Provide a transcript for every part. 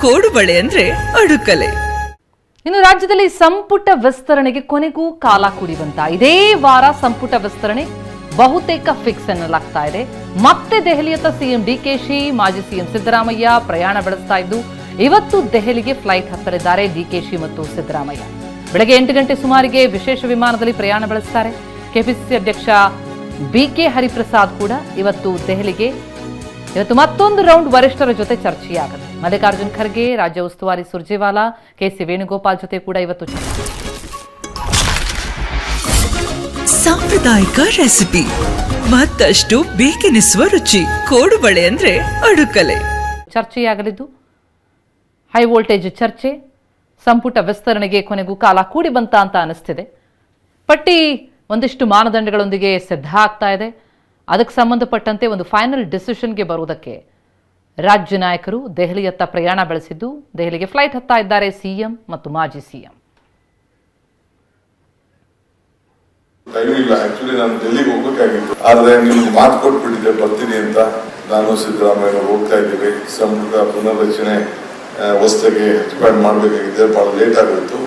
ಕೋಡುಬಳೆ ಅಂದ್ರೆ ಅಡುಕಲೆ. ಇನ್ನು ರಾಜ್ಯದಲ್ಲಿ ಸಂಪುಟ ವಿಸ್ತರಣೆಗೆ ಕೊನೆಗೂ ಕಾಲ ಕೂಡಿವಂತ ಇದೇ ವಾರ ಸಂಪುಟ ವಿಸ್ತರಣೆ ಬಹುತೇಕ ಫಿಕ್ಸ್ ಎನ್ನಲಾಗ್ತಾ ಇದೆ. ಮತ್ತೆ ದೆಹಲಿಯತ್ತ ಸಿಎಂ ಡಿಕೆಶಿ, ಮಾಜಿ ಸಿಎಂ ಸಿದ್ದರಾಮಯ್ಯ ಪ್ರಯಾಣ ಬೆಳೆಸ್ತಾ ಇದ್ದು ಇವತ್ತು ದೆಹಲಿಗೆ ಫ್ಲೈಟ್ ಹತ್ತಲಿದ್ದಾರೆ ಡಿಕೆಶಿ ಮತ್ತು ಸಿದ್ದರಾಮಯ್ಯ. ಬೆಳಗ್ಗೆ 8 ಗಂಟೆ ಸುಮಾರಿಗೆ ವಿಶೇಷ ವಿಮಾನದಲ್ಲಿ ಪ್ರಯಾಣ ಬೆಳೆಸ್ತಾರೆ. ಕೆಪಿಸಿಸಿ ಅಧ್ಯಕ್ಷ ಬಿಕೆ ಹರಿಪ್ರಸಾದ್ ಕೂಡ ಇವತ್ತು ದೆಹಲಿಗೆ. ಇವತ್ತು ಮತ್ತೊಂದು ರೌಂಡ್ ವರಿಷ್ಠರ ಜೊತೆ ಚರ್ಚೆಯಾಗುತ್ತೆ. ಮಲ್ಲಿಕಾರ್ಜುನ್ ಖರ್ಗೆ, ರಾಜ್ಯ ಉಸ್ತುವಾರಿ ಸುರ್ಜೇವಾಲಾ, ಕೆಸಿ ವೇಣುಗೋಪಾಲ್ ಜೊತೆ ಕೂಡ ಇವತ್ತು ಚರ್ಚೆ. ಸಾಂಪ್ರದಾಯಿಕ ರೆಸಿಪಿ, ಮತ್ತಷ್ಟು ಬೇಕೆನಿಸುವ ರುಚಿ. ಕೋಡುಬಳೆ ಅಂದ್ರೆ ಅಡುಕಲೆ. ಚರ್ಚೆಯಾಗಲಿದ್ದು ಹೈ ವೋಲ್ಟೇಜ್ ಚರ್ಚೆ. ಸಂಪುಟ ವಿಸ್ತರಣೆಗೆ ಕೊನೆಗೂ ಕಾಲ ಕೂಡಿ ಬಂತ ಅಂತ ಅನಿಸ್ತಿದೆ. ಪಟ್ಟಿ ಒಂದಿಷ್ಟು ಮಾನದಂಡಗಳೊಂದಿಗೆ ಸಿದ್ಧ ಆಗ್ತಾ ಇದೆ. ಅದಕ್ಕೆ ಸಂಬಂಧಪಟ್ಟಂತೆ ಒಂದು ಫೈನಲ್ ಡಿಸಿಷನ್ಗೆ ಬರುವುದಕ್ಕೆ ರಾಜ್ಯ ನಾಯಕರು ದೆಹಲಿಯತ್ತ ಪ್ರಯಾಣ ಬೆಳೆಸಿದ್ದು ದೆಹಲಿಗೆ ಫ್ಲೈಟ್ ಹತ್ತಾ ಇದ್ದಾರೆ ಸಿಎಂ ಮತ್ತು ಮಾಜಿ ಸಿಎಂ. ಟೈಮ್ ಇಲ್ಲ, ಆಕ್ಚುಲಿ ನಾನು ಡೆಲ್ಲಿಗೆ ಹೋಗ್ಬೇಕಾಗಿತ್ತು, ಆದ್ರೆ ನಿಮ್ಗೆ ಮಾತು ಕೊಟ್ಬಿಟ್ಟಿದ್ದೆ ಬರ್ತೀನಿ ಅಂತ. ನಾನು ಸಿದ್ದರಾಮಯ್ಯ ಹೋಗ್ತಾ ಇದ್ದೀವಿ. ಸಂಪುಟ ಪುನರ್ರಚನೆ ಹೊಸದಾಗಿ ಎಕ್ಸ್ಪ್ಯಾಂಡ್ ಮಾಡಬೇಕಾಗಿದೆ, ಬಹಳ ಲೇಟ್ ಆಗೋಯ್ತು.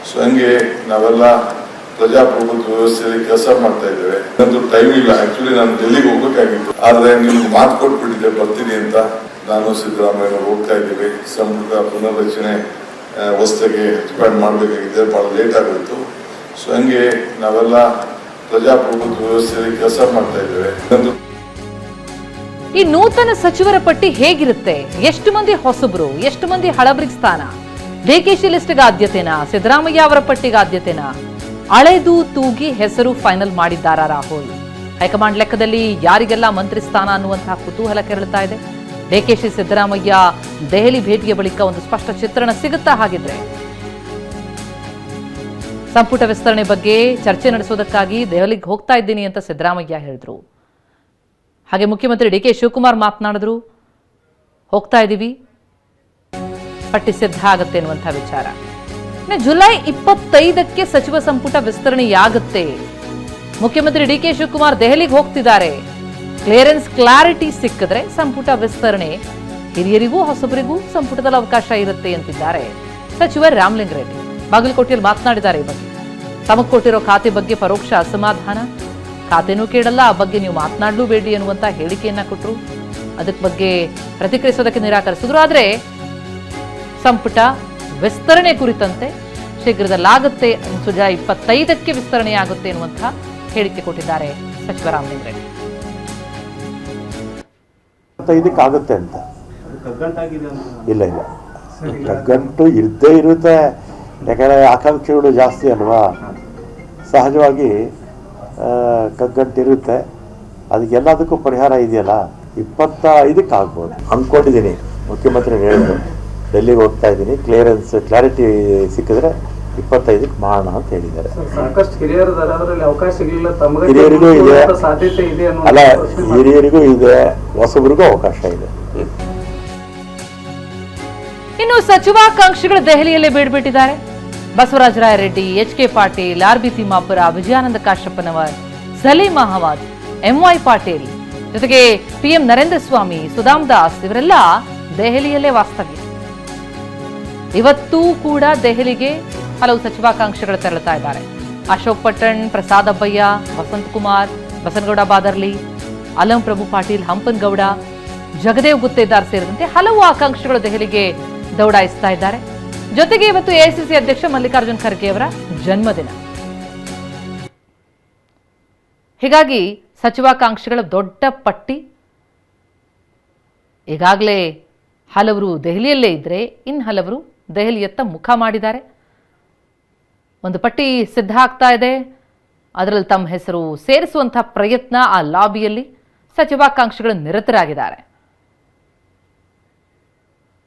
ಸೊ ಹಂಗೆ ನಾವೆಲ್ಲ ಪ್ರಜಾಪ್ರಭುತ್ವ ವ್ಯವಸ್ಥೆಯಲ್ಲಿ ಕೆಲಸ ಮಾಡ್ತಾ ಇದ್ದೇವೆ. ನಂದು ಟೈಮ್ ಇಲ್ಲ, ಆಕ್ಚುಲಿ ನಾನು ಡೆಲ್ಲಿಗೆ ಹೋಗ್ಬೇಕಾಗಿತ್ತು, ಆದ್ರೆ ನಿಮ್ಗೆ ಮಾತು ಕೊಟ್ಬಿಟ್ಟಿದ್ದೆ ಬರ್ತೀನಿ ಅಂತ. ನಾನು ಸಿದ್ದರಾಮಯ್ಯ ಹೋಗ್ತಾ ಇದ್ದೀವಿ. ಸಂಪುಟ ಪುನರ್ರಚನೆ ಹೊಸದಾಗಿ ಎಕ್ಸ್ಪ್ಯಾಂಡ್ ಮಾಡಬೇಕಾಗಿದೆ, ಬಹಳ ಲೇಟ್ ಆಗೋಯ್ತು. ಸೊ ಹಂಗೆ ನಾವೆಲ್ಲ ಪ್ರಜಾಪ್ರಭುತ್ವ ವ್ಯವಸ್ಥೆಯಲ್ಲಿ ಕೆಲಸ ಮಾಡ್ತಾ ಇದ್ದೇವೆ. ಈ ನೂತನ ಸಚಿವರ ಪಟ್ಟಿ ಹೇಗಿರುತ್ತೆ? ಎಷ್ಟು ಮಂದಿ ಹೊಸಬ್ರು, ಎಷ್ಟು ಮಂದಿ ಹಳಬರಿಗೆ ಸ್ಥಾನ? ಡಿಕೆಶಿ ಲಿಸ್ಟ್ಗೆ ಆದ್ಯತೆನಾ, ಸಿದ್ದರಾಮಯ್ಯ ಅವರ ಪಟ್ಟಿಗೆ ಆದ್ಯತೆನಾ? ಅಳೆದು ತೂಗಿ ಹೆಸರು ಫೈನಲ್ ಮಾಡಿದ್ದಾರ ರಾಹುಲ್? ಹೈಕಮಾಂಡ್ ಲೆಕ್ಕದಲ್ಲಿ ಯಾರಿಗೆಲ್ಲ ಮಂತ್ರಿ ಸ್ಥಾನ ಅನ್ನುವಂತಹ ಕುತೂಹಲ ಕೆರಳುತ್ತಾ ಇದೆ. ಡಿಕೆಶಿ ಸಿದ್ದರಾಮಯ್ಯ ದೆಹಲಿ ಭೇಟಿಯ ಬಳಿಕ ಒಂದು ಸ್ಪಷ್ಟ ಚಿತ್ರಣ ಸಿಗುತ್ತಾ? ಹಾಗಿದ್ರೆ ಸಂಪುಟ ವಿಸ್ತರಣೆ ಬಗ್ಗೆ ಚರ್ಚೆ ನಡೆಸೋದಕ್ಕಾಗಿ ದೆಹಲಿಗೆ ಹೋಗ್ತಾ ಇದ್ದೀನಿ ಅಂತ ಸಿದ್ದರಾಮಯ್ಯ ಹೇಳಿದ್ರು. ಹಾಗೆ ಮುಖ್ಯಮಂತ್ರಿ ಡಿ ಕೆ ಶಿವಕುಮಾರ್ ಮಾತನಾಡಿದ್ರು, ಹೋಗ್ತಾ ಇದ್ದೀವಿ, ಪಟ್ಟಿ ಸಿದ್ಧ ಆಗತ್ತೆ ಅನ್ನುವಂಥ ವಿಚಾರ. ಜುಲೈ 25ಕ್ಕೆ ಸಚಿವ ಸಂಪುಟ ವಿಸ್ತರಣೆಯಾಗುತ್ತೆ. ಮುಖ್ಯಮಂತ್ರಿ ಡಿ ಕೆ ಶಿವಕುಮಾರ್ ದೆಹಲಿಗೆ ಹೋಗ್ತಿದ್ದಾರೆ. ಕ್ಲಾರಿಟಿ ಸಿಕ್ಕಿದ್ರೆ ಸಂಪುಟ ವಿಸ್ತರಣೆ ಹಿರಿಯರಿಗೂ ಹೊಸಬರಿಗೂ ಸಂಪುಟದಲ್ಲಿ ಅವಕಾಶ ಇರುತ್ತೆ ಅಂತಿದ್ದಾರೆ ಸಚಿವ ರಾಮಲಿಂಗಾರೆಡ್ಡಿ. ಬಾಗಲಕೋಟೆಯಲ್ಲಿ ಮಾತನಾಡಿದ್ದಾರೆ ಈ ಬಗ್ಗೆ. ತಮಗೆ ಕೊಟ್ಟಿರೋ ಖಾತೆ ಬಗ್ಗೆ ಪರೋಕ್ಷ ಅಸಮಾಧಾನ, ಖಾತೆನೂ ಕೇಳಲ್ಲ, ಆ ಬಗ್ಗೆ ನೀವು ಮಾತನಾಡಲೂಬೇಡಿ ಅನ್ನುವಂಥ ಹೇಳಿಕೆಯನ್ನ ಕೊಟ್ಟರು. ಅದಕ್ಕೆ ಬಗ್ಗೆ ಪ್ರತಿಕ್ರಿಯಿಸೋದಕ್ಕೆ ನಿರಾಕರಿಸಿದ್ರು. ಆದರೆ ಸಂಪುಟ ವಿಸ್ತರಣೆ ಕುರಿತಂತೆ ಶೀಘ್ರದಲ್ಲಾಗುತ್ತೆ, ಜುಲೈ 25ಕ್ಕೆ ವಿಸ್ತರಣೆಯಾಗುತ್ತೆ ಎನ್ನುವಂಥ ಹೇಳಿಕೆ ಕೊಟ್ಟಿದ್ದಾರೆ ಸಚಿವ ರಾಮಲಿಂಗಾರೆಡ್ಡಿ. ಇದಕ್ಕಾಗುತ್ತೆ ಅಂತ ಇಲ್ಲ ಇಲ್ಲ, ಕಗ್ಗಂಟು ಇದ್ದೇ ಇರುತ್ತೆ. ಯಾಕಂದರೆ ಆಕಾಂಕ್ಷೆಗಳು ಜಾಸ್ತಿ ಅಲ್ವಾ, ಸಹಜವಾಗಿ ಕಗ್ಗಂಟಿರುತ್ತೆ. ಅದಕ್ಕೆಲ್ಲದಕ್ಕೂ ಪರಿಹಾರ ಇದೆಯಲ್ಲ, 25ಕ್ಕೆ ಆಗ್ಬೋದು ಅಂದ್ಕೊಂಡಿದ್ದೀನಿ. ಮುಖ್ಯಮಂತ್ರಿ ಹೇಳಿದ್ರು ಡೆಲ್ಲಿಗೆ ಹೋಗ್ತಾ ಇದ್ದೀನಿ, ಕ್ಲಾರಿಟಿ ಸಿಕ್ಕಿದ್ರೆ 25ಕ್ಕೆ ಮಾಡೋಣ ಅಂತ ಹೇಳಿದ್ದಾರೆ. ಹಿರಿಯರಿಗೂ ಇದೆ, ಅಲ್ಲ ಹಿರಿಯರಿಗೂ ಇದೆ, ಹೊಸಬರಿಗೂ ಅವಕಾಶ ಇದೆ. ಇನ್ನು ಸಚಿವಾಕಾಂಕ್ಷಿಗಳು ದೆಹಲಿಯಲ್ಲೇ ಬೀಡ್ಬಿಟ್ಟಿದ್ದಾರೆ. ಬಸವರಾಜ ರಾಯರೆಡ್ಡಿ, ಎಚ್.ಕೆ. ಪಾಟೀಲ್, ಆರ್.ಬಿ. ತಿಮ್ಮಾಪುರ, ವಿಜಯಾನಂದ ಕಾಶಪ್ಪನವರ್, ಸಲೀಂ ಅಹಮದ್, ಎಂ.ವೈ. ಪಾಟೀಲ್ ಜೊತೆಗೆ ಪಿಎಂ ನರೇಂದ್ರ ಸ್ವಾಮಿ, ಸುಧಾಮ್ ದಾಸ್ ಇವರೆಲ್ಲ ದೆಹಲಿಯಲ್ಲೇ ವಾಸ್ತವ್ಯ. ಇವತ್ತೂ ಕೂಡ ದೆಹಲಿಗೆ ಹಲವು ಸಚಿವಾಕಾಂಕ್ಷಿಗಳು ತೆರಳುತ್ತಾ ಇದ್ದಾರೆ. ಅಶೋಕ್ ಪಟ್ಟಣ್, ಪ್ರಸಾದ್ ಅಬ್ಬಯ್ಯ, ವಸಂತ್ ಕುಮಾರ್, ಬಸನಗೌಡ ಬಾದರ್ಲಿ, ಅಲಂ ಪ್ರಭು ಪಾಟೀಲ್, ಹಂಪನಗೌಡ, ಜಗದೇವ್ ಗುತ್ತೇದಾರ್ ಸೇರಿದಂತೆ ಹಲವು ಆಕಾಂಕ್ಷಿಗಳು ದೆಹಲಿಗೆ ದೌಡಾಯಿಸ್ತಾ ಇದ್ದಾರೆ. ಜೊತೆಗೆ ಇವತ್ತು ಎಐಸಿಸಿ ಅಧ್ಯಕ್ಷ ಮಲ್ಲಿಕಾರ್ಜುನ್ ಖರ್ಗೆ ಅವರ ಜನ್ಮದಿನ. ಹೀಗಾಗಿ ಸಚಿವಾಕಾಂಕ್ಷಿಗಳ ದೊಡ್ಡ ಪಟ್ಟಿ. ಈಗಾಗಲೇ ಹಲವರು ದೆಹಲಿಯಲ್ಲೇ ಇದ್ರೆ ಇನ್ನು ಹಲವರು ದೆಹಲಿಯತ್ತ ಮುಖ ಮಾಡಿದ್ದಾರೆ. ಒಂದು ಪಟ್ಟಿ ಸಿದ್ಧ ಆಗ್ತಾ ಇದೆ. ಅದರಲ್ಲಿ ತಮ್ಮ ಹೆಸರು ಸೇರಿಸುವಂತಹ ಪ್ರಯತ್ನ ಆ ಲಾಬಿಯಲ್ಲಿ ಸಚಿವಾಕಾಂಕ್ಷಿಗಳು ನಿರತರಾಗಿದ್ದಾರೆ.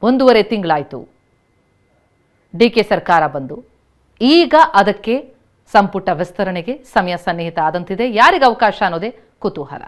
1.5 ತಿಂಗಳಾಯಿತು ಡಿಕೆ ಸರ್ಕಾರ ಬಂದು. ಈಗ ಅದಕ್ಕೆ ಸಂಪುಟ ವಿಸ್ತರಣೆಗೆ ಸಮಯ ಸನ್ನಿಹಿತ ಆದಂತಿದೆ. ಯಾರಿಗೆ ಅವಕಾಶ ಅನ್ನೋದೇ ಕುತೂಹಲ.